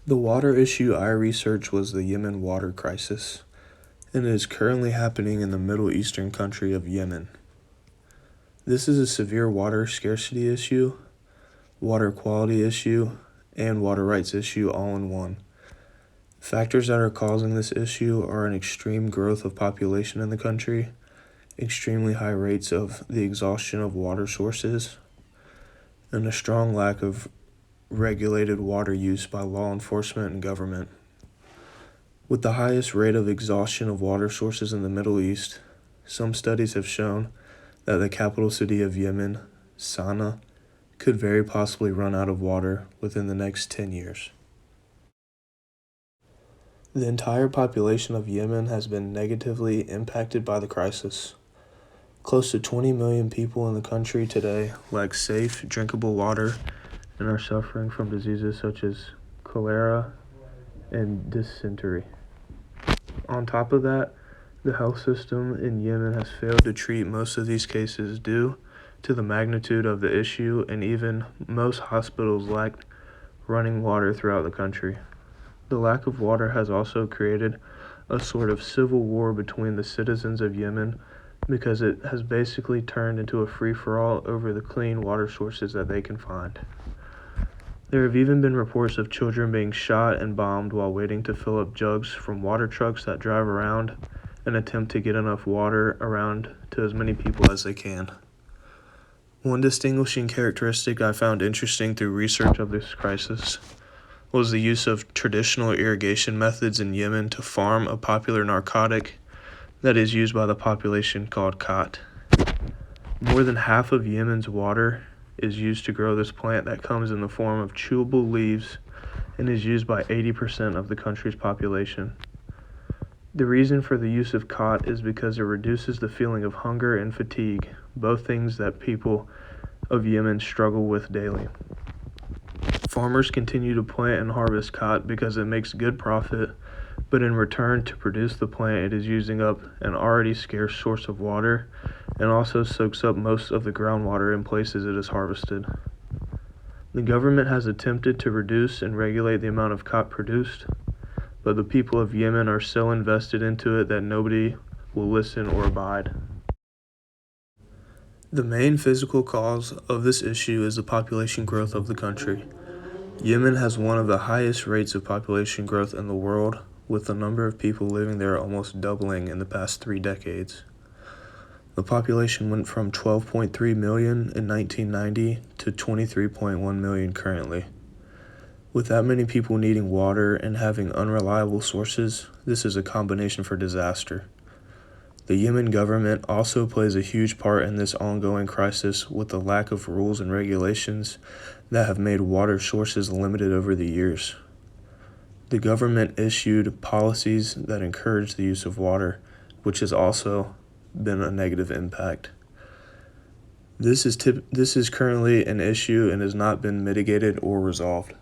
The water issue I researched was the Yemen water crisis, and it is currently happening in the Middle Eastern country of Yemen. This is a severe water scarcity issue, water quality issue, and water rights issue all in one. Factors that are causing this issue are an extreme growth of population in the country, extremely high rates of the exhaustion of water sources, and a strong lack of regulated water use by law enforcement and government. With the highest rate of exhaustion of water sources in the Middle East, some studies have shown that the capital city of Yemen, Sana'a, could very possibly run out of water within the next 10 years. The entire population of Yemen has been negatively impacted by the crisis. Close to 20 million people in the country today lack safe, drinkable water and are suffering from diseases such as cholera and dysentery. On top of that, the health system in Yemen has failed to treat most of these cases due to the magnitude of the issue, and even most hospitals lack running water throughout the country. The lack of water has also created a sort of civil war between the citizens of Yemen because it has basically turned into a free-for-all over the clean water sources that they can find. There have even been reports of children being shot and bombed while waiting to fill up jugs from water trucks that drive around and attempt to get enough water around to as many people as they can. One distinguishing characteristic I found interesting through research of this crisis was the use of traditional irrigation methods in Yemen to farm a popular narcotic that is used by the population called khat. More than half of Yemen's water is used to grow this plant that comes in the form of chewable leaves and is used by 80% of the country's population. The reason for the use of khat is because it reduces the feeling of hunger and fatigue, both things that people of Yemen struggle with daily. Farmers continue to plant and harvest khat because it makes good profit, but in return to produce the plant, it is using up an already scarce source of water and also soaks up most of the groundwater in places it is harvested. The government has attempted to reduce and regulate the amount of khat produced, but the people of Yemen are so invested into it that nobody will listen or abide. The main physical cause of this issue is the population growth of the country. Yemen has one of the highest rates of population growth in the world, with the number of people living there almost doubling in the past 3 decades. The population went from 12.3 million in 1990 to 23.1 million currently. With that many people needing water and having unreliable sources, this is a combination for disaster. The Yemen government also plays a huge part in this ongoing crisis with the lack of rules and regulations that have made water sources limited over the years. The government issued policies that encourage the use of water, which has also been a negative impact. This is currently an issue and has not been mitigated or resolved.